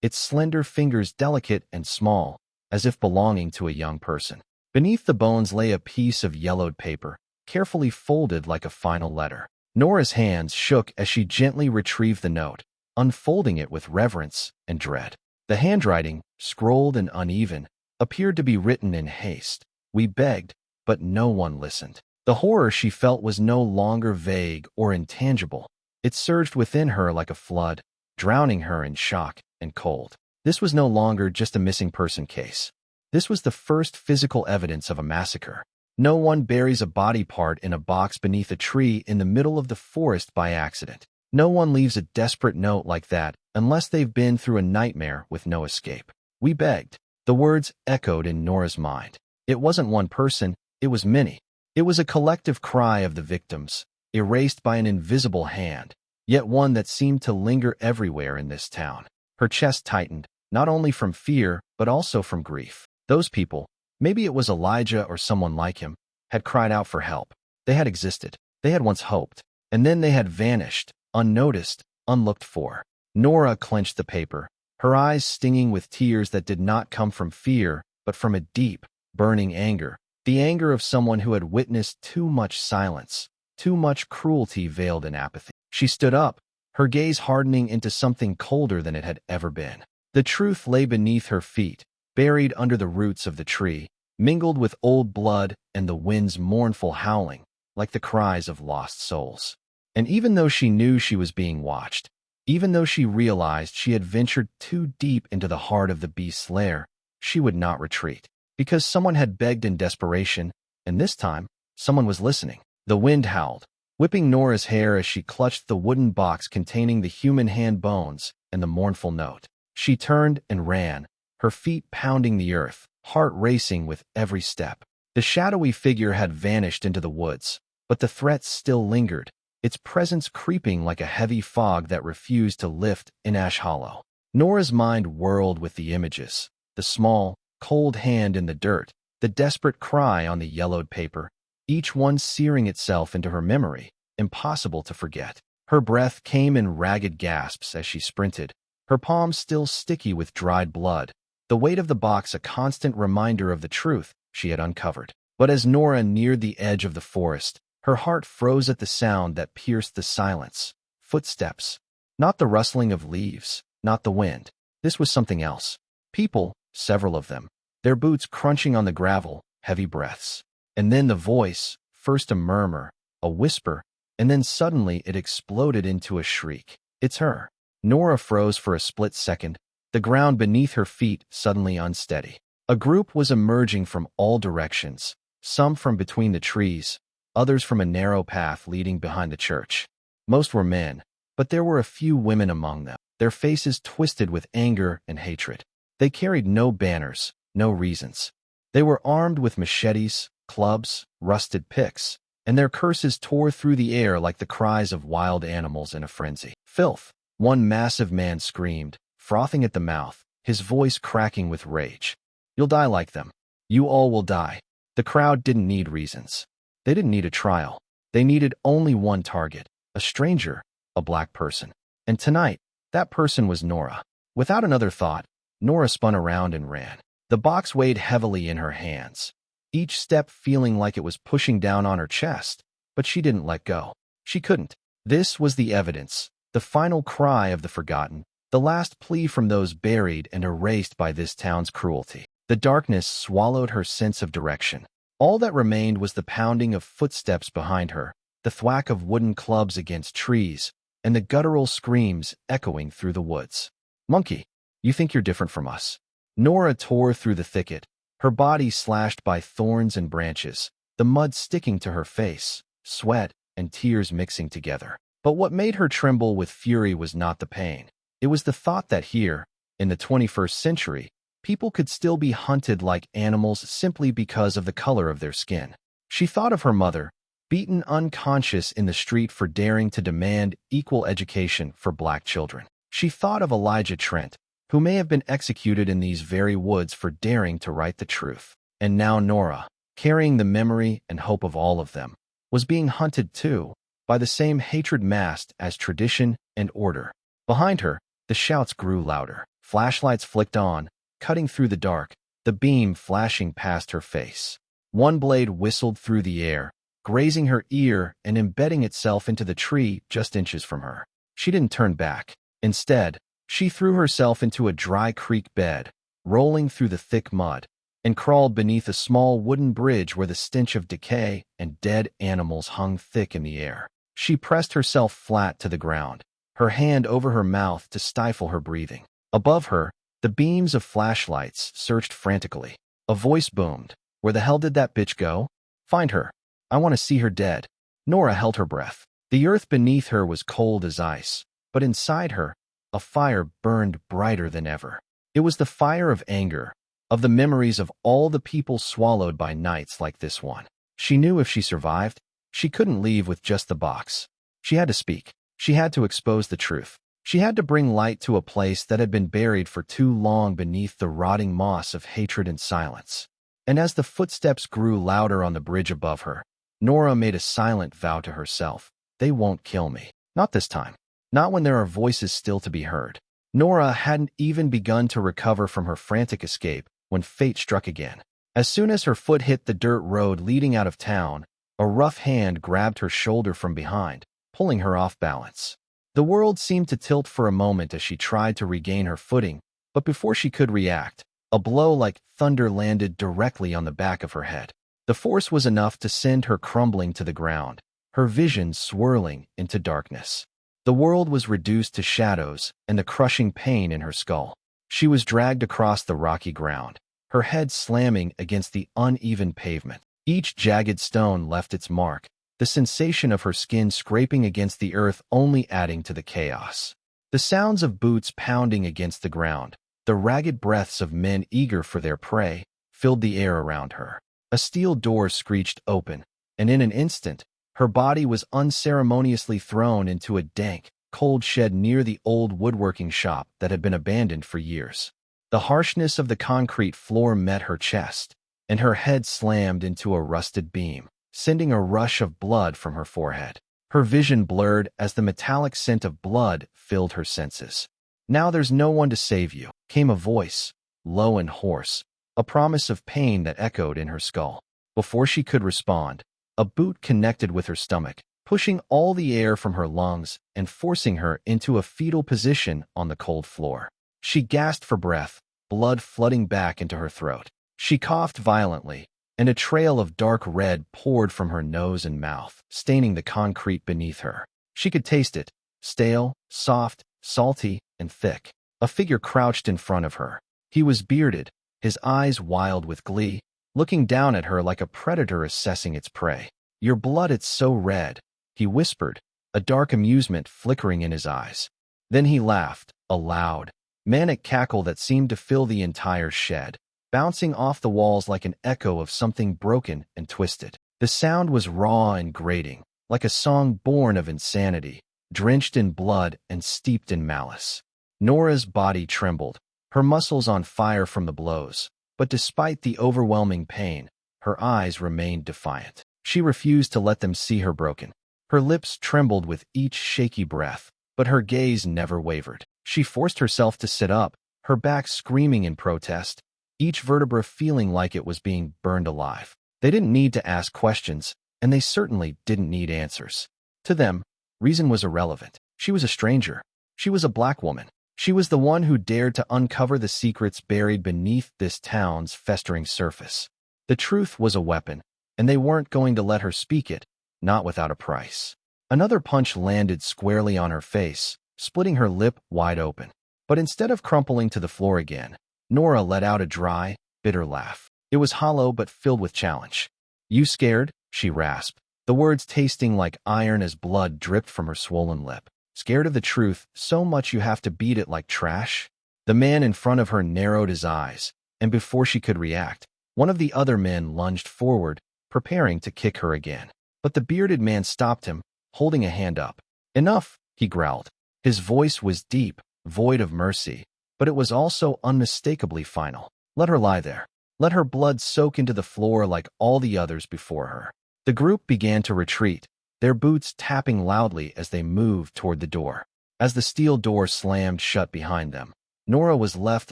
its slender fingers delicate and small, as if belonging to a young person. Beneath the bones lay a piece of yellowed paper, carefully folded like a final letter. Nora's hands shook as she gently retrieved the note, unfolding it with reverence and dread. The handwriting, scrolled and uneven, appeared to be written in haste. We begged, but no one listened. The horror she felt was no longer vague or intangible. It surged within her like a flood, drowning her in shock and cold. This was no longer just a missing person case. This was the first physical evidence of a massacre. No one buries a body part in a box beneath a tree in the middle of the forest by accident. No one leaves a desperate note like that unless they've been through a nightmare with no escape. We begged. The words echoed in Nora's mind. It wasn't one person, it was many. It was a collective cry of the victims, erased by an invisible hand, yet one that seemed to linger everywhere in this town. Her chest tightened, not only from fear, but also from grief. Those people, maybe it was Elijah or someone like him, had cried out for help. They had existed. They had once hoped. And then they had vanished, unnoticed, unlooked for. Nora clenched the paper, her eyes stinging with tears that did not come from fear, but from a deep, burning anger. The anger of someone who had witnessed too much silence, too much cruelty veiled in apathy. She stood up, her gaze hardening into something colder than it had ever been. The truth lay beneath her feet, buried under the roots of the tree, mingled with old blood and the wind's mournful howling, like the cries of lost souls. And even though she knew she was being watched, even though she realized she had ventured too deep into the heart of the beast's lair, she would not retreat. Because someone had begged in desperation, and this time, someone was listening. The wind howled, whipping Nora's hair as she clutched the wooden box containing the human hand bones and the mournful note. She turned and ran, her feet pounding the earth, heart racing with every step. The shadowy figure had vanished into the woods, but the threat still lingered, its presence creeping like a heavy fog that refused to lift in Ash Hollow. Nora's mind whirled with the images, the small, cold hand in the dirt, the desperate cry on the yellowed paper, each one searing itself into her memory, impossible to forget. Her breath came in ragged gasps as she sprinted, her palms still sticky with dried blood, the weight of the box a constant reminder of the truth she had uncovered. But as Nora neared the edge of the forest, her heart froze at the sound that pierced the silence. Footsteps. Not the rustling of leaves, not the wind. This was something else. People, several of them, their boots crunching on the gravel, heavy breaths. And then the voice, first a murmur, a whisper, and then suddenly it exploded into a shriek. It's her. Nora froze for a split second, the ground beneath her feet suddenly unsteady. A group was emerging from all directions, some from between the trees, others from a narrow path leading behind the church. Most were men, but there were a few women among them, their faces twisted with anger and hatred. They carried no banners, no reasons. They were armed with machetes, clubs, rusted picks, and their curses tore through the air like the cries of wild animals in a frenzy. Filth, one massive man screamed, frothing at the mouth, his voice cracking with rage. You'll die like them. You all will die. The crowd didn't need reasons. They didn't need a trial. They needed only one target, a stranger, a black person. And tonight, that person was Nora. Without another thought, Nora spun around and ran. The box weighed heavily in her hands, each step feeling like it was pushing down on her chest, but she didn't let go. She couldn't. This was the evidence, the final cry of the forgotten, the last plea from those buried and erased by this town's cruelty. The darkness swallowed her sense of direction. All that remained was the pounding of footsteps behind her, the thwack of wooden clubs against trees, and the guttural screams echoing through the woods. Monkey, you think you're different from us. Nora tore through the thicket, her body slashed by thorns and branches, the mud sticking to her face, sweat and tears mixing together. But what made her tremble with fury was not the pain. It was the thought that here, in the 21st century, people could still be hunted like animals simply because of the color of their skin. She thought of her mother, beaten unconscious in the street for daring to demand equal education for black children. She thought of Elijah Trent, who may have been executed in these very woods for daring to write the truth. And now Nora, carrying the memory and hope of all of them, was being hunted too, by the same hatred masked as tradition and order. Behind her, the shouts grew louder. Flashlights flicked on, cutting through the dark, the beam flashing past her face. One blade whistled through the air, grazing her ear and embedding itself into the tree just inches from her. She didn't turn back. Instead, she threw herself into a dry creek bed, rolling through the thick mud, and crawled beneath a small wooden bridge where the stench of decay and dead animals hung thick in the air. She pressed herself flat to the ground, her hand over her mouth to stifle her breathing. Above her, the beams of flashlights searched frantically. A voice boomed. Where the hell did that bitch go? Find her. I want to see her dead. Nora held her breath. The earth beneath her was cold as ice, but inside her, a fire burned brighter than ever. It was the fire of anger, of the memories of all the people swallowed by nights like this one. She knew if she survived, she couldn't leave with just the box. She had to speak. She had to expose the truth. She had to bring light to a place that had been buried for too long beneath the rotting moss of hatred and silence. And as the footsteps grew louder on the bridge above her, Nora made a silent vow to herself. They won't kill me. Not this time. Not when there are voices still to be heard. Nora hadn't even begun to recover from her frantic escape when fate struck again. As soon as her foot hit the dirt road leading out of town, a rough hand grabbed her shoulder from behind, pulling her off balance. The world seemed to tilt for a moment as she tried to regain her footing, but before she could react, a blow like thunder landed directly on the back of her head. The force was enough to send her crumbling to the ground, her vision swirling into darkness. The world was reduced to shadows and the crushing pain in her skull. She was dragged across the rocky ground, her head slamming against the uneven pavement. Each jagged stone left its mark, the sensation of her skin scraping against the earth only adding to the chaos. The sounds of boots pounding against the ground, the ragged breaths of men eager for their prey, filled the air around her. A steel door screeched open, and in an instant, her body was unceremoniously thrown into a dank, cold shed near the old woodworking shop that had been abandoned for years. The harshness of the concrete floor met her chest, and her head slammed into a rusted beam, sending a rush of blood from her forehead. Her vision blurred as the metallic scent of blood filled her senses. "Now there's no one to save you," came a voice, low and hoarse, a promise of pain that echoed in her skull. Before she could respond, a boot connected with her stomach, pushing all the air from her lungs and forcing her into a fetal position on the cold floor. She gasped for breath, blood flooding back into her throat. She coughed violently, and a trail of dark red poured from her nose and mouth, staining the concrete beneath her. She could taste it, stale, soft, salty, and thick. A figure crouched in front of her. He was bearded, his eyes wild with glee, looking down at her like a predator assessing its prey. "Your blood, it's so red," he whispered, a dark amusement flickering in his eyes. Then he laughed, a loud, manic cackle that seemed to fill the entire shed, bouncing off the walls like an echo of something broken and twisted. The sound was raw and grating, like a song born of insanity, drenched in blood and steeped in malice. Nora's body trembled, her muscles on fire from the blows, but despite the overwhelming pain, her eyes remained defiant. She refused to let them see her broken. Her lips trembled with each shaky breath, but her gaze never wavered. She forced herself to sit up, her back screaming in protest, each vertebra feeling like it was being burned alive. They didn't need to ask questions, and they certainly didn't need answers. To them, reason was irrelevant. She was a stranger. She was a black woman. She was the one who dared to uncover the secrets buried beneath this town's festering surface. The truth was a weapon, and they weren't going to let her speak it, not without a price. Another punch landed squarely on her face, splitting her lip wide open. But instead of crumpling to the floor again, Nora let out a dry, bitter laugh. It was hollow but filled with challenge. "You scared?" she rasped, the words tasting like iron as blood dripped from her swollen lip. "Scared of the truth so much you have to beat it like trash?" The man in front of her narrowed his eyes, and before she could react, one of the other men lunged forward, preparing to kick her again. But the bearded man stopped him, holding a hand up. "Enough," he growled. His voice was deep, void of mercy, but it was also unmistakably final. "Let her lie there. Let her blood soak into the floor like all the others before her." The group began to retreat, their boots tapping loudly as they moved toward the door. As the steel door slammed shut behind them, Nora was left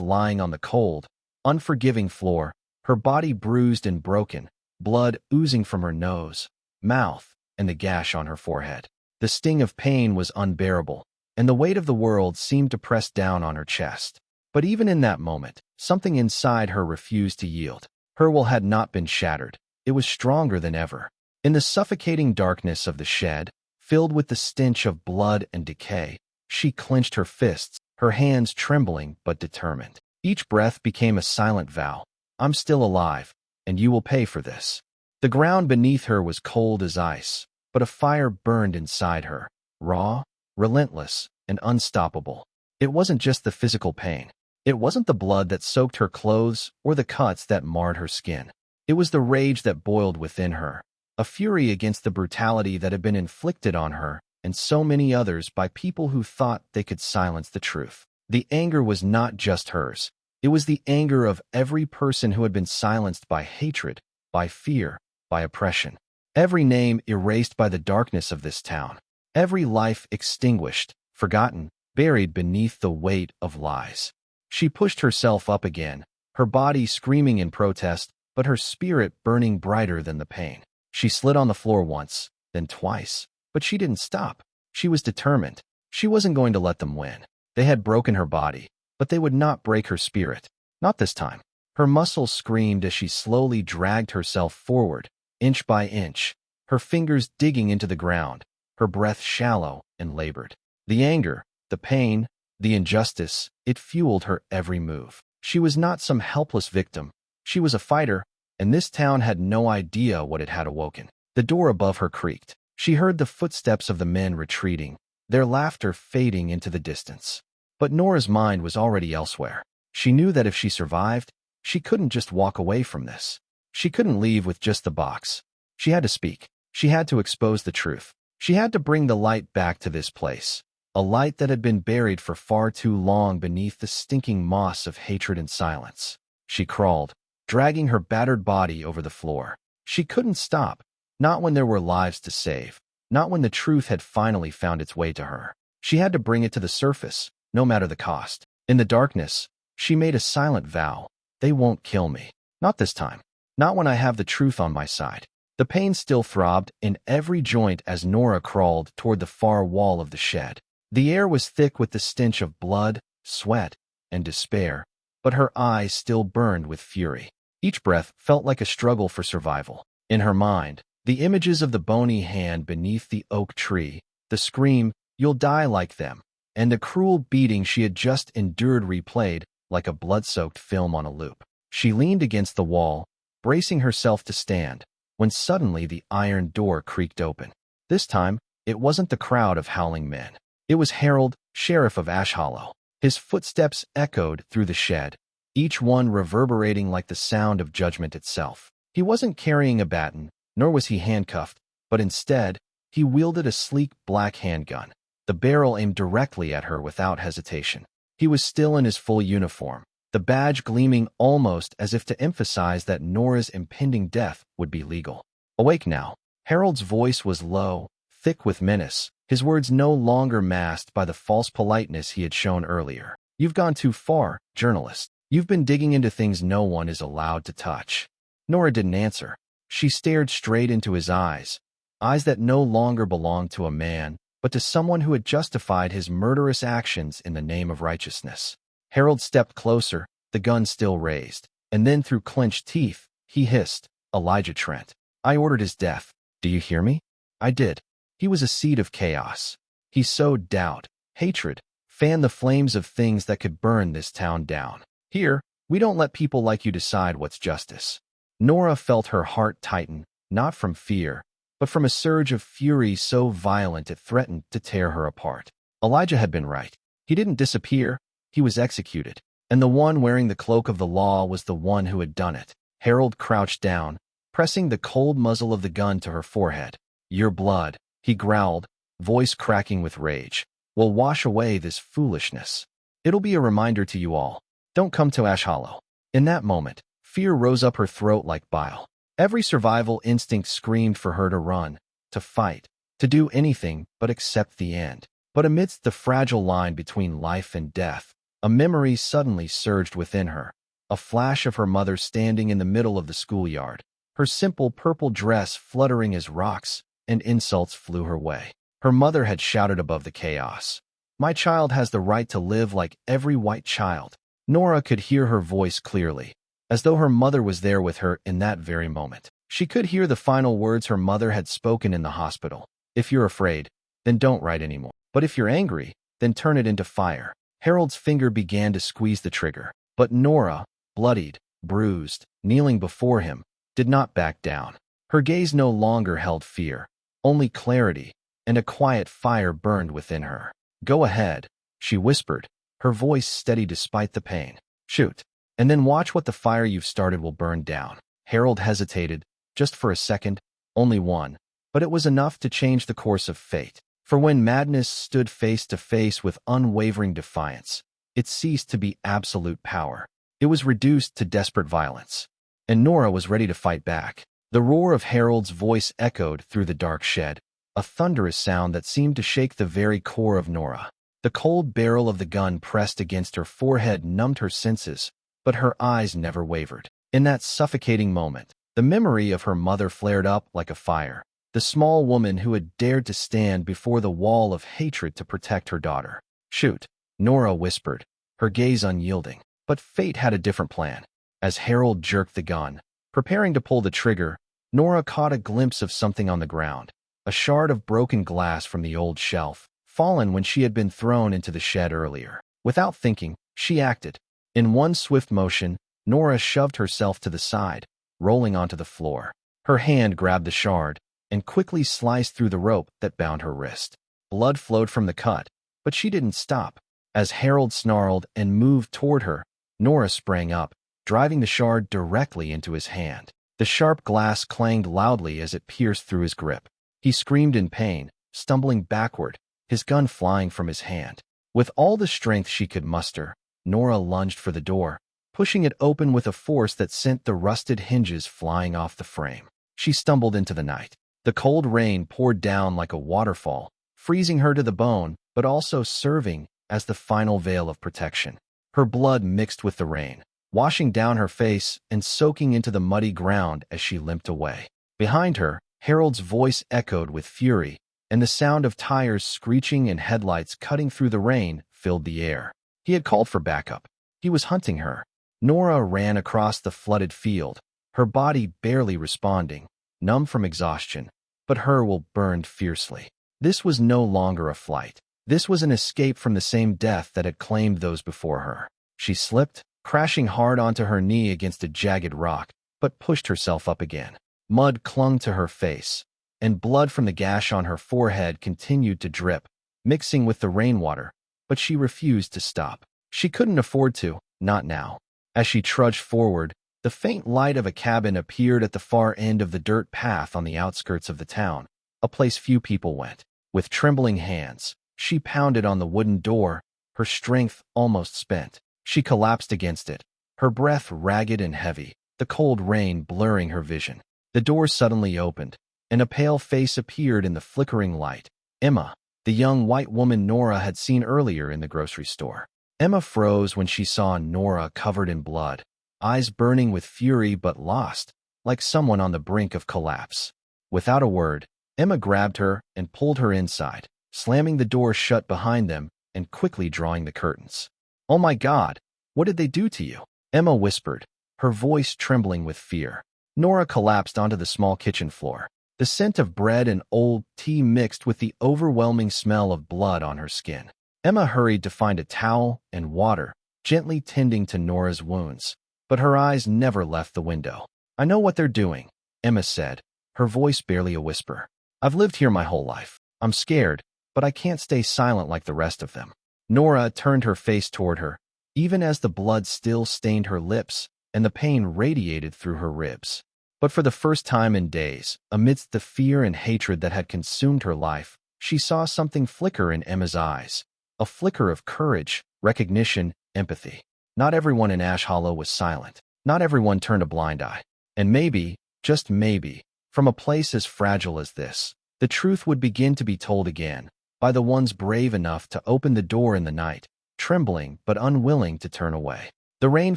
lying on the cold, unforgiving floor, her body bruised and broken, blood oozing from her nose, mouth, and the gash on her forehead. The sting of pain was unbearable, and the weight of the world seemed to press down on her chest. But even in that moment, something inside her refused to yield. Her will had not been shattered. It was stronger than ever. In the suffocating darkness of the shed, filled with the stench of blood and decay, she clenched her fists, her hands trembling but determined. Each breath became a silent vow. "I'm still alive, and you will pay for this." The ground beneath her was cold as ice, but a fire burned inside her, raw, relentless, and unstoppable. It wasn't just the physical pain. It wasn't the blood that soaked her clothes or the cuts that marred her skin. It was the rage that boiled within her, a fury against the brutality that had been inflicted on her and so many others by people who thought they could silence the truth. The anger was not just hers. It was the anger of every person who had been silenced by hatred, by fear, by oppression. Every name erased by the darkness of this town. Every life extinguished, forgotten, buried beneath the weight of lies. She pushed herself up again, her body screaming in protest, but her spirit burning brighter than the pain. She slid on the floor once, then twice, but she didn't stop. She was determined. She wasn't going to let them win. They had broken her body, but they would not break her spirit. Not this time. Her muscles screamed as she slowly dragged herself forward, inch by inch, her fingers digging into the ground, her breath shallow and labored. The anger, the pain, the injustice, it fueled her every move. She was not some helpless victim. She was a fighter, and this town had no idea what it had awoken. The door above her creaked. She heard the footsteps of the men retreating, their laughter fading into the distance. But Nora's mind was already elsewhere. She knew that if she survived, she couldn't just walk away from this. She couldn't leave with just the box. She had to speak. She had to expose the truth. She had to bring the light back to this place, a light that had been buried for far too long beneath the stinking moss of hatred and silence. She crawled, dragging her battered body over the floor. She couldn't stop, not when there were lives to save, not when the truth had finally found its way to her. She had to bring it to the surface, no matter the cost. In the darkness, she made a silent vow. They won't kill me. Not this time. Not when I have the truth on my side. The pain still throbbed in every joint as Nora crawled toward the far wall of the shed. The air was thick with the stench of blood, sweat, and despair, but her eyes still burned with fury. Each breath felt like a struggle for survival. In her mind, the images of the bony hand beneath the oak tree, the scream, "You'll die like them," and the cruel beating she had just endured replayed like a blood-soaked film on a loop. She leaned against the wall, bracing herself to stand, when suddenly the iron door creaked open. This time, it wasn't the crowd of howling men. It was Harold, sheriff of Ash Hollow. His footsteps echoed through the shed, each one reverberating like the sound of judgment itself. He wasn't carrying a baton, nor was he handcuffed, but instead, he wielded a sleek black handgun, the barrel aimed directly at her without hesitation. He was still in his full uniform, the badge gleaming almost as if to emphasize that Nora's impending death would be legal. Awake now. Harold's voice was low, thick with menace, his words no longer masked by the false politeness he had shown earlier. You've gone too far, journalist. You've been digging into things no one is allowed to touch. Nora didn't answer. She stared straight into his eyes that no longer belonged to a man, but to someone who had justified his murderous actions in the name of righteousness. Harold stepped closer, the gun still raised, and then through clenched teeth, he hissed, "Elijah Trent. I ordered his death. Do you hear me? I did." He was a seed of chaos. He sowed doubt, hatred, fanned the flames of things that could burn this town down. Here, we don't let people like you decide what's justice. Nora felt her heart tighten, not from fear, but from a surge of fury so violent it threatened to tear her apart. Elijah had been right. He didn't disappear, he was executed, and the one wearing the cloak of the law was the one who had done it. Harold crouched down, pressing the cold muzzle of the gun to her forehead. "Your blood," he growled, voice cracking with rage, "will wash away this foolishness. It'll be a reminder to you all. Don't come to Ash Hollow." In that moment, fear rose up her throat like bile. Every survival instinct screamed for her to run, to fight, to do anything but accept the end. But amidst the fragile line between life and death, a memory suddenly surged within her, a flash of her mother standing in the middle of the schoolyard, her simple purple dress fluttering as rocks, and insults flew her way. Her mother had shouted above the chaos, "My child has the right to live like every white child." Nora could hear her voice clearly, as though her mother was there with her in that very moment. She could hear the final words her mother had spoken in the hospital. "If you're afraid, then don't write anymore. But if you're angry, then turn it into fire." Harold's finger began to squeeze the trigger, but Nora, bloodied, bruised, kneeling before him, did not back down. Her gaze no longer held fear, only clarity, and a quiet fire burned within her. "Go ahead," she whispered, her voice steady despite the pain. "Shoot, and then watch what the fire you've started will burn down." Harold hesitated, just for a second, only one, but it was enough to change the course of fate. For when madness stood face to face with unwavering defiance, it ceased to be absolute power. It was reduced to desperate violence. And Nora was ready to fight back. The roar of Harold's voice echoed through the dark shed, a thunderous sound that seemed to shake the very core of Nora. The cold barrel of the gun pressed against her forehead numbed her senses, but her eyes never wavered. In that suffocating moment, the memory of her mother flared up like a fire. The small woman who had dared to stand before the wall of hatred to protect her daughter. "Shoot," Nora whispered, her gaze unyielding. But fate had a different plan. As Harold jerked the gun, preparing to pull the trigger, Nora caught a glimpse of something on the ground, a shard of broken glass from the old shelf, fallen when she had been thrown into the shed earlier. Without thinking, she acted. In one swift motion, Nora shoved herself to the side, rolling onto the floor. Her hand grabbed the shard and quickly sliced through the rope that bound her wrist. Blood flowed from the cut, but she didn't stop. As Harold snarled and moved toward her, Nora sprang up, driving the shard directly into his hand. The sharp glass clanged loudly as it pierced through his grip. He screamed in pain, stumbling backward, his gun flying from his hand. With all the strength she could muster, Nora lunged for the door, pushing it open with a force that sent the rusted hinges flying off the frame. She stumbled into the night. The cold rain poured down like a waterfall, freezing her to the bone, but also serving as the final veil of protection. Her blood mixed with the rain, washing down her face and soaking into the muddy ground as she limped away. Behind her, Harold's voice echoed with fury, and the sound of tires screeching and headlights cutting through the rain filled the air. He had called for backup. He was hunting her. Nora ran across the flooded field, her body barely responding, numb from exhaustion, but her will burned fiercely. This was no longer a flight. This was an escape from the same death that had claimed those before her. She slipped, crashing hard onto her knee against a jagged rock, but pushed herself up again. Mud clung to her face, and blood from the gash on her forehead continued to drip, mixing with the rainwater, but she refused to stop. She couldn't afford to, not now. As she trudged forward, the faint light of a cabin appeared at the far end of the dirt path on the outskirts of the town, a place few people went. With trembling hands, she pounded on the wooden door, her strength almost spent. She collapsed against it, her breath ragged and heavy, the cold rain blurring her vision. The door suddenly opened, and a pale face appeared in the flickering light. Emma, the young white woman Nora had seen earlier in the grocery store. Emma froze when she saw Nora covered in blood, eyes burning with fury but lost, like someone on the brink of collapse. Without a word, Emma grabbed her and pulled her inside, slamming the door shut behind them and quickly drawing the curtains. "Oh my God, what did they do to you?" Emma whispered, her voice trembling with fear. Nora collapsed onto the small kitchen floor. The scent of bread and old tea mixed with the overwhelming smell of blood on her skin. Emma hurried to find a towel and water, gently tending to Nora's wounds, but her eyes never left the window. "I know what they're doing," Emma said, her voice barely a whisper. "I've lived here my whole life. I'm scared, but I can't stay silent like the rest of them." Nora turned her face toward her, even as the blood still stained her lips and the pain radiated through her ribs. But for the first time in days, amidst the fear and hatred that had consumed her life, she saw something flicker in Emma's eyes. A flicker of courage, recognition, empathy. Not everyone in Ash Hollow was silent. Not everyone turned a blind eye. And maybe, just maybe, from a place as fragile as this, the truth would begin to be told again, by the ones brave enough to open the door in the night, trembling but unwilling to turn away. The rain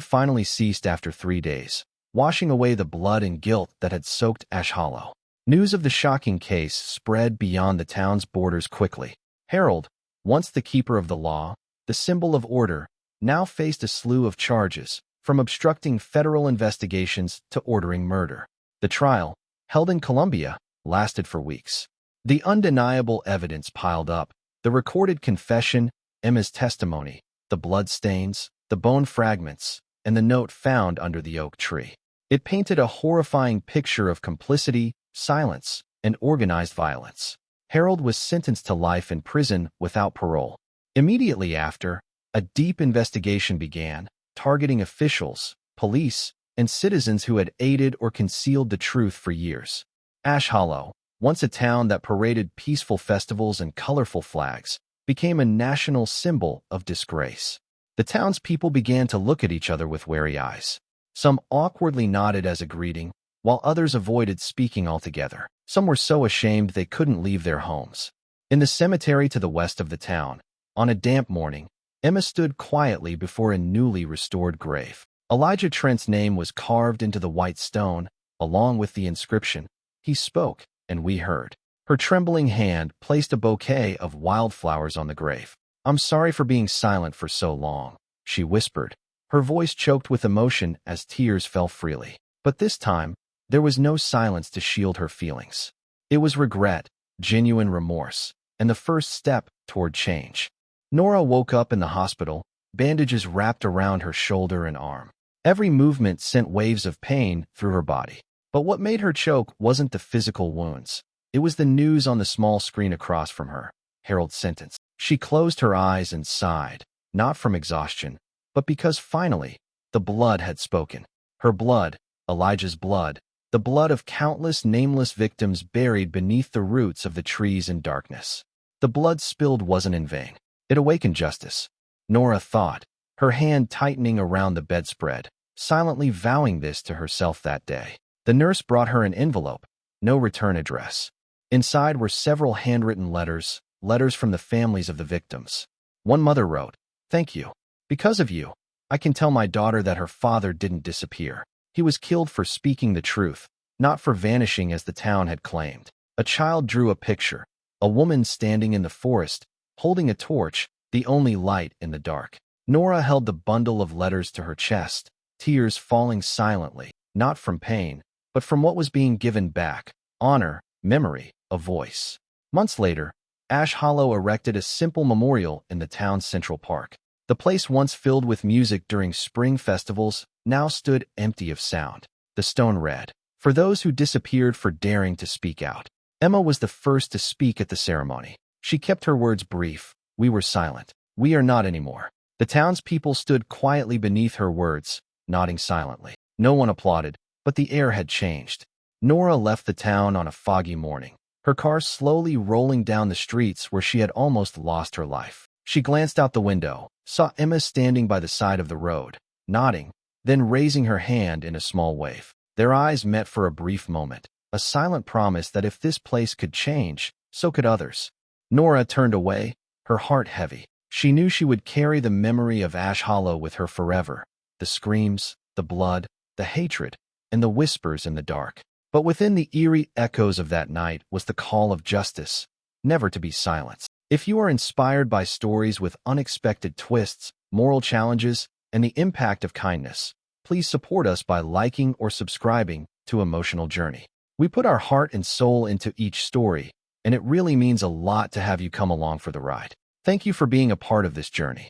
finally ceased after 3 days, washing away the blood and guilt that had soaked Ash Hollow. News of the shocking case spread beyond the town's borders quickly. Harold, once the keeper of the law, the symbol of order, now faced a slew of charges, from obstructing federal investigations to ordering murder. The trial, held in Colombia, lasted for weeks. The undeniable evidence piled up, the recorded confession, Emma's testimony, the bloodstains, the bone fragments, and the note found under the oak tree. It painted a horrifying picture of complicity, silence, and organized violence. Harold was sentenced to life in prison without parole. Immediately after, a deep investigation began, targeting officials, police, and citizens who had aided or concealed the truth for years. Ash Hollow, once a town that paraded peaceful festivals and colorful flags, became a national symbol of disgrace. The townspeople began to look at each other with wary eyes. Some awkwardly nodded as a greeting, while others avoided speaking altogether. Some were so ashamed they couldn't leave their homes. In the cemetery to the west of the town, on a damp morning, Emma stood quietly before a newly restored grave. Elijah Trent's name was carved into the white stone, along with the inscription, "He spoke, and we heard." Her trembling hand placed a bouquet of wildflowers on the grave. "I'm sorry for being silent for so long," she whispered, her voice choked with emotion as tears fell freely. But this time, there was no silence to shield her feelings. It was regret, genuine remorse, and the first step toward change. Nora woke up in the hospital, bandages wrapped around her shoulder and arm. Every movement sent waves of pain through her body. But what made her choke wasn't the physical wounds. It was the news on the small screen across from her, Harold's sentence. She closed her eyes and sighed, not from exhaustion, but because finally, the blood had spoken. Her blood, Elijah's blood, the blood of countless nameless victims buried beneath the roots of the trees in darkness. The blood spilled wasn't in vain. It awakened justice, Nora thought, her hand tightening around the bedspread, silently vowing this to herself that day. The nurse brought her an envelope, no return address. Inside were several handwritten letters, letters from the families of the victims. One mother wrote, "Thank you. Because of you, I can tell my daughter that her father didn't disappear. He was killed for speaking the truth, not for vanishing as the town had claimed." A child drew a picture, a woman standing in the forest, holding a torch, the only light in the dark. Nora held the bundle of letters to her chest, tears falling silently, not from pain, but from what was being given back: honor, memory, a voice. Months later, Ash Hollow erected a simple memorial in the town's central park. The place once filled with music during spring festivals now stood empty of sound. The stone read, "For those who disappeared for daring to speak out." Emma was the first to speak at the ceremony. She kept her words brief. "We were silent. We are not anymore." The townspeople stood quietly beneath her words, nodding silently. No one applauded, but the air had changed. Nora left the town on a foggy morning, her car slowly rolling down the streets where she had almost lost her life. She glanced out the window, saw Emma standing by the side of the road, nodding, then raising her hand in a small wave. Their eyes met for a brief moment, a silent promise that if this place could change, so could others. Nora turned away, her heart heavy. She knew she would carry the memory of Ash Hollow with her forever, the screams, the blood, the hatred, and the whispers in the dark. But within the eerie echoes of that night was the call of justice, never to be silenced. If you are inspired by stories with unexpected twists, moral challenges, and the impact of kindness, please support us by liking or subscribing to Emotional Journey. We put our heart and soul into each story, and it really means a lot to have you come along for the ride. Thank you for being a part of this journey.